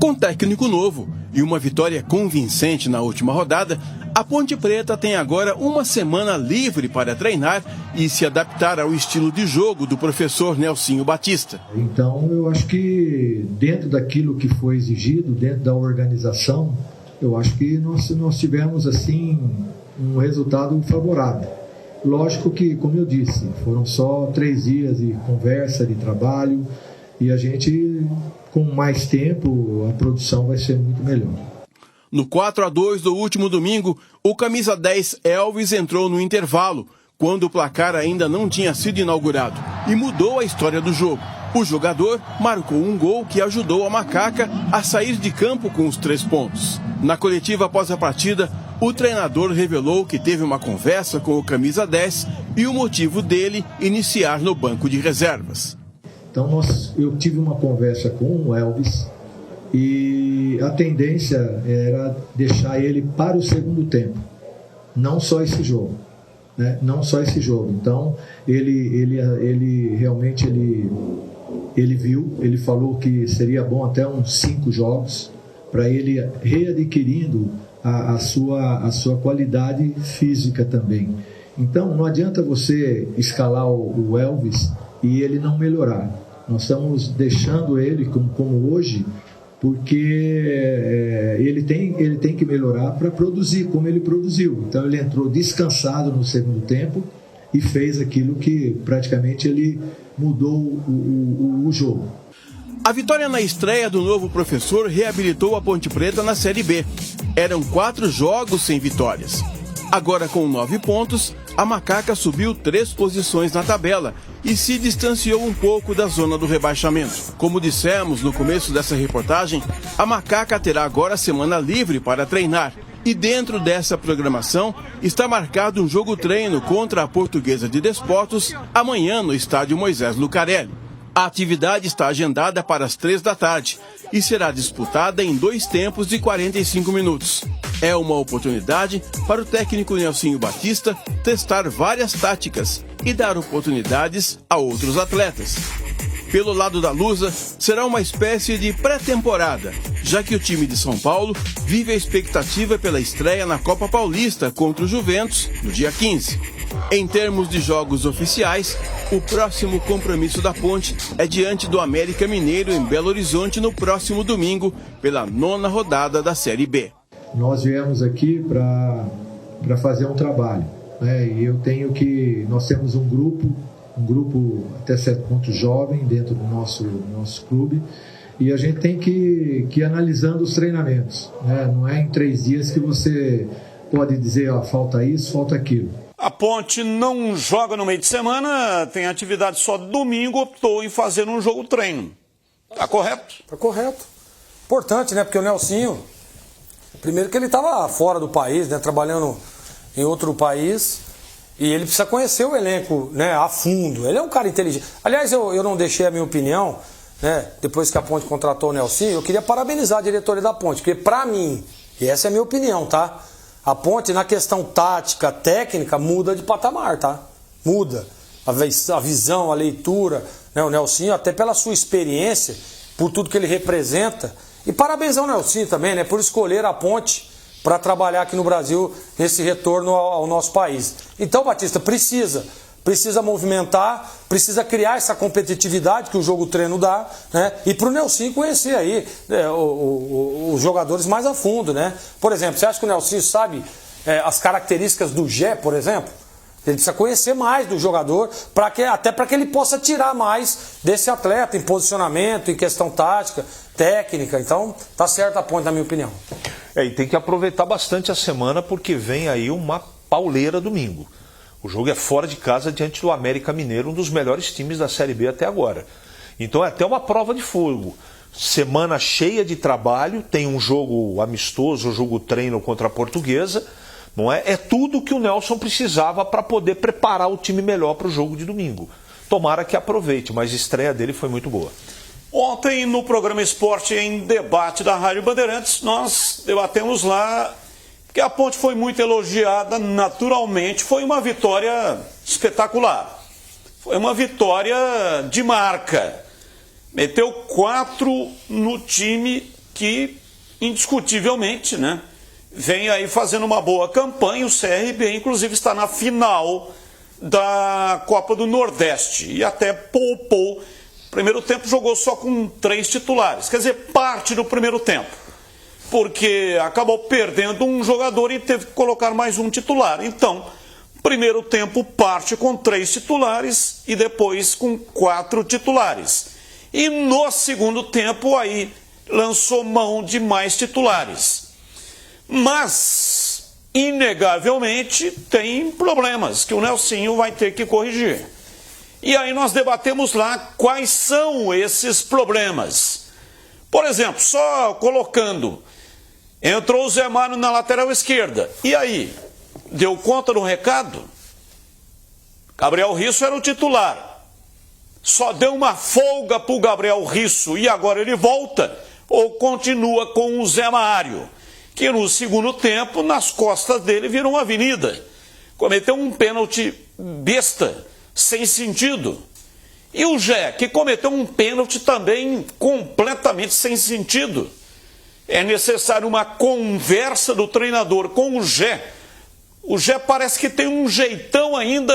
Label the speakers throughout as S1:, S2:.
S1: Com técnico novo e uma vitória convincente na última rodada, a Ponte Preta tem agora uma semana livre para treinar e se adaptar ao estilo de jogo do professor Nelsinho Batista.
S2: Então eu acho que dentro daquilo que foi exigido, dentro da organização, eu acho que nós tivemos assim um resultado favorável. Lógico que, como eu disse, foram só 3 dias de conversa, de trabalho, e a gente, com mais tempo, a produção vai ser muito melhor.
S1: No 4-2 do último domingo, o camisa 10 Elvis entrou no intervalo, quando o placar ainda não tinha sido inaugurado, e mudou a história do jogo. O jogador marcou um gol que ajudou a Macaca a sair de campo com os 3 pontos. Na coletiva após a partida, o treinador revelou que teve uma conversa com o camisa 10 e o motivo dele iniciar no banco de reservas.
S2: Então eu tive uma conversa com o Elvis e a tendência era deixar ele para o segundo tempo, não só esse jogo, né? Não só esse jogo. Então ele realmente viu, ele falou que seria bom até uns 5 jogos para ele readquirindo a sua qualidade física também. Então não adianta você escalar o Elvis e ele não melhorar. Nós estamos deixando ele como hoje, porque ele tem que melhorar para produzir como ele produziu. Então ele entrou descansado no segundo tempo e fez aquilo que praticamente ele mudou o jogo.
S1: A vitória na estreia do novo professor reabilitou a Ponte Preta na Série B. Eram 4 jogos sem vitórias. Agora, com 9 pontos, a Macaca subiu 3 posições na tabela e se distanciou um pouco da zona do rebaixamento. Como dissemos no começo dessa reportagem, a Macaca terá agora semana livre para treinar. E dentro dessa programação está marcado um jogo-treino contra a Portuguesa de Desportos amanhã no estádio Moisés Lucarelli. A atividade está agendada para as 3 da tarde e será disputada em 2 tempos de 45 minutos. É uma oportunidade para o técnico Nelsinho Batista testar várias táticas e dar oportunidades a outros atletas. Pelo lado da Lusa, será uma espécie de pré-temporada, já que o time de São Paulo vive a expectativa pela estreia na Copa Paulista contra o Juventus no dia 15. Em termos de jogos oficiais, o próximo compromisso da Ponte é diante do América Mineiro em Belo Horizonte no próximo domingo, pela 9ª rodada da Série B.
S2: Nós viemos aqui para fazer um trabalho, né? E nós temos um grupo até certo ponto jovem dentro do nosso clube, e a gente tem que ir analisando os treinamentos, né? Não é em 3 dias que você pode dizer, falta isso, falta aquilo.
S3: A Ponte não joga no meio de semana, tem atividade só domingo, optou em fazer um jogo treino. Tá correto?
S4: Tá correto. Importante, né? Porque o Nelsinho, primeiro que ele estava fora do país, né? Trabalhando em outro país, e ele precisa conhecer o elenco, né? A fundo. Ele é um cara inteligente. Aliás, eu não deixei a minha opinião, né? Depois que a Ponte contratou o Nelsinho, eu queria parabenizar a diretoria da Ponte, porque pra mim, e essa é a minha opinião, tá? A Ponte, na questão tática, técnica, muda de patamar, tá? Muda. A visão, a leitura, né? O Nelsinho, até pela sua experiência, por tudo que ele representa. E parabenizar o Nelsinho também, né? Por escolher a Ponte para trabalhar aqui no Brasil, nesse retorno ao nosso país. Então, Batista, precisa movimentar, precisa criar essa competitividade que o jogo treino dá, né? E para o Nelsinho conhecer aí, né, os jogadores mais a fundo, né? Por exemplo, você acha que o Nelsinho sabe as características do Gé, por exemplo? Ele precisa conhecer mais do jogador, até para que ele possa tirar mais desse atleta em posicionamento, em questão tática, técnica. Então, tá certo a Ponte, na minha opinião.
S5: E tem que aproveitar bastante a semana, porque vem aí uma pauleira domingo. O jogo é fora de casa diante do América Mineiro, um dos melhores times da Série B até agora. Então é até uma prova de fogo. Semana cheia de trabalho, tem um jogo amistoso, um jogo treino contra a Portuguesa. Não é? É tudo que o Nelson precisava para poder preparar o time melhor para o jogo de domingo. Tomara que aproveite, mas a estreia dele foi muito boa.
S3: Ontem, no programa Esporte em Debate da Rádio Bandeirantes, nós debatemos lá que a Ponte foi muito elogiada, naturalmente, foi uma vitória espetacular. Foi uma vitória de marca. Meteu 4 no time que indiscutivelmente, né, vem aí fazendo uma boa campanha. O CRB, inclusive, está na final da Copa do Nordeste e até poupou. Primeiro tempo jogou só com 3 titulares, quer dizer, parte do primeiro tempo, porque acabou perdendo um jogador e teve que colocar mais um titular. Então, primeiro tempo parte com 3 titulares e depois com 4 titulares. E no segundo tempo aí lançou mão de mais titulares. Mas, inegavelmente, tem problemas que o Nelsinho vai ter que corrigir. E aí nós debatemos lá quais são esses problemas. Por exemplo, só colocando, entrou o Zé Mário na lateral esquerda. E aí, deu conta do recado? Gabriel Risso era o titular. Só deu uma folga para o Gabriel Risso e agora ele volta? Ou continua com o Zé Mário, que no segundo tempo, nas costas dele, virou uma avenida. Cometeu um pênalti besta, sem sentido. E o Gé, que cometeu um pênalti também completamente sem sentido. É necessário uma conversa do treinador com o Gé. O Gé parece que tem um jeitão ainda,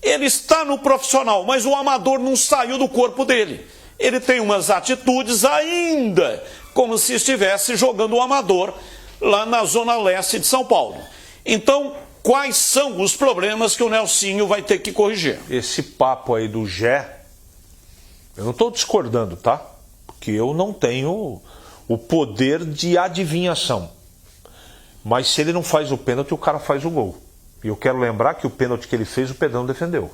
S3: ele está no profissional, mas o amador não saiu do corpo dele. Ele tem umas atitudes ainda como se estivesse jogando o amador lá na zona leste de São Paulo. Então, quais são os problemas que o Nelsinho vai ter que corrigir?
S5: Esse papo aí do Gé, eu não estou discordando, tá? Porque eu não tenho o poder de adivinhação. Mas se ele não faz o pênalti, o cara faz o gol. E eu quero lembrar que o pênalti que ele fez, o Pedrão defendeu.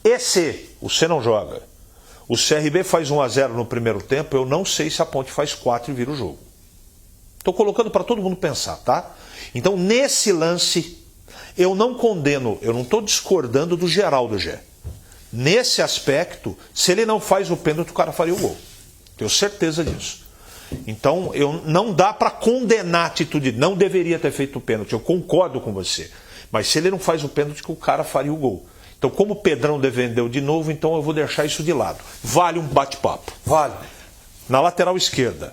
S5: E se você não joga, o CRB faz 1-0 no primeiro tempo, eu não sei se a Ponte faz 4 e vira o jogo. Estou colocando para todo mundo pensar, tá? Então, nesse lance, eu não condeno, eu não estou discordando do Geraldo Gé. Nesse aspecto, se ele não faz o pênalti, o cara faria o gol. Tenho certeza disso. Então, não dá para condenar a atitude, não deveria ter feito o pênalti, eu concordo com você. Mas se ele não faz o pênalti, o cara faria o gol. Então, como o Pedrão defendeu de novo, então eu vou deixar isso de lado. Vale um bate-papo.
S4: Vale.
S5: Na lateral esquerda,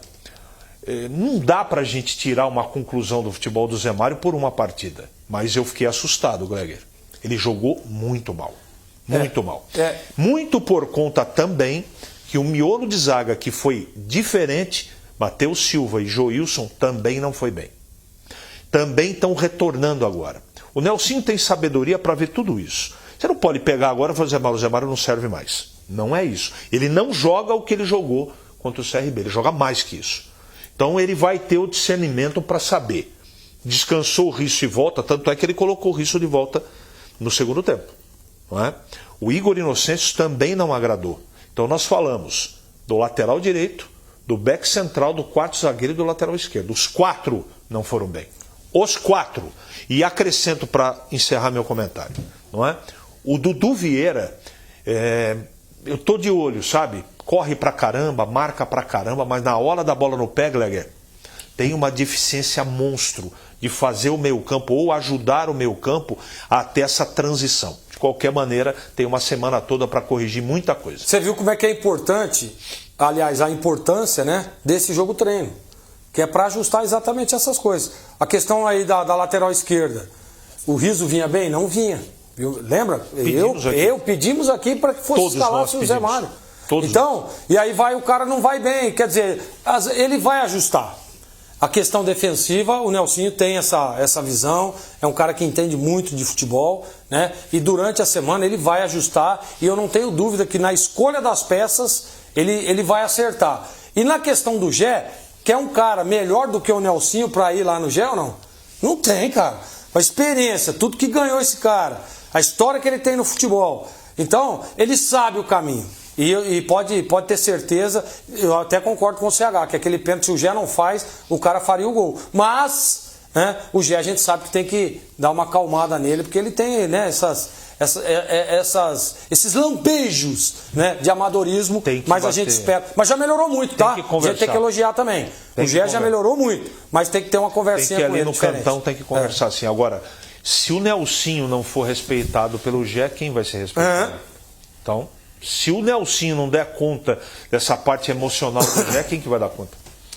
S5: não dá para a gente tirar uma conclusão do futebol do Zé Mário por uma partida. Mas eu fiquei assustado, Gleger. Ele jogou muito mal. Muito mal. Muito por conta também que o miolo de zaga, que foi diferente, Matheus Silva e Joilson, também não foi bem. Também estão retornando agora. O Nelsinho tem sabedoria para ver tudo isso. Você não pode pegar agora e falar, o Zé Mário não serve mais. Não é isso. Ele não joga o que ele jogou contra o CRB. Ele joga mais que isso. Então ele vai ter o discernimento para saber. Descansou o Risso e volta, tanto é que ele colocou o Risso de volta no segundo tempo. Não é? O Igor Inocêncio também não agradou. Então nós falamos do lateral direito, do back central, do quarto zagueiro e do lateral esquerdo. Os 4 não foram bem. Os 4. E acrescento para encerrar meu comentário. Não é? O Dudu Vieira, eu estou de olho, sabe? Corre pra caramba, marca pra caramba, mas na hora da bola no pé, Gleger, tem uma deficiência monstro de fazer o meio-campo ou ajudar o meio-campo a ter essa transição. De qualquer maneira, tem uma semana toda para corrigir muita coisa.
S4: Você viu como é que é importante, aliás, a importância, né, desse jogo treino, que é para ajustar exatamente essas coisas. A questão aí da lateral esquerda, o Riso vinha bem? Não vinha. Lembra? Pedimos aqui para que fosse escalado o Zé Mário. Então, e aí o cara não vai bem, quer dizer, ele vai ajustar. A questão defensiva, o Nelsinho tem essa visão, é um cara que entende muito de futebol, né? E durante a semana ele vai ajustar, e eu não tenho dúvida que na escolha das peças ele vai acertar. E na questão do Gé, que é um cara melhor do que o Nelsinho para ir lá no Gé ou não? Não tem, cara. A experiência, tudo que ganhou esse cara, a história que ele tem no futebol. Então, ele sabe o caminho. E pode ter certeza, eu até concordo com o CH, que aquele pênalti, se o Gé não faz, o cara faria o gol. Mas, né, o Gé a gente sabe que tem que dar uma acalmada nele, porque ele tem, né, esses lampejos, né, de amadorismo, mas a gente espera. Mas já melhorou muito, tá? A gente tem que elogiar também. O Gé já melhorou muito, mas tem que ter uma conversinha com ele.
S5: Tem que ali no cantão, tem que conversar assim. Agora, se o Nelsinho não for respeitado pelo Gé, quem vai ser respeitado? Então, se o Nelsinho não der conta dessa parte emocional do Gé, quem que vai dar conta?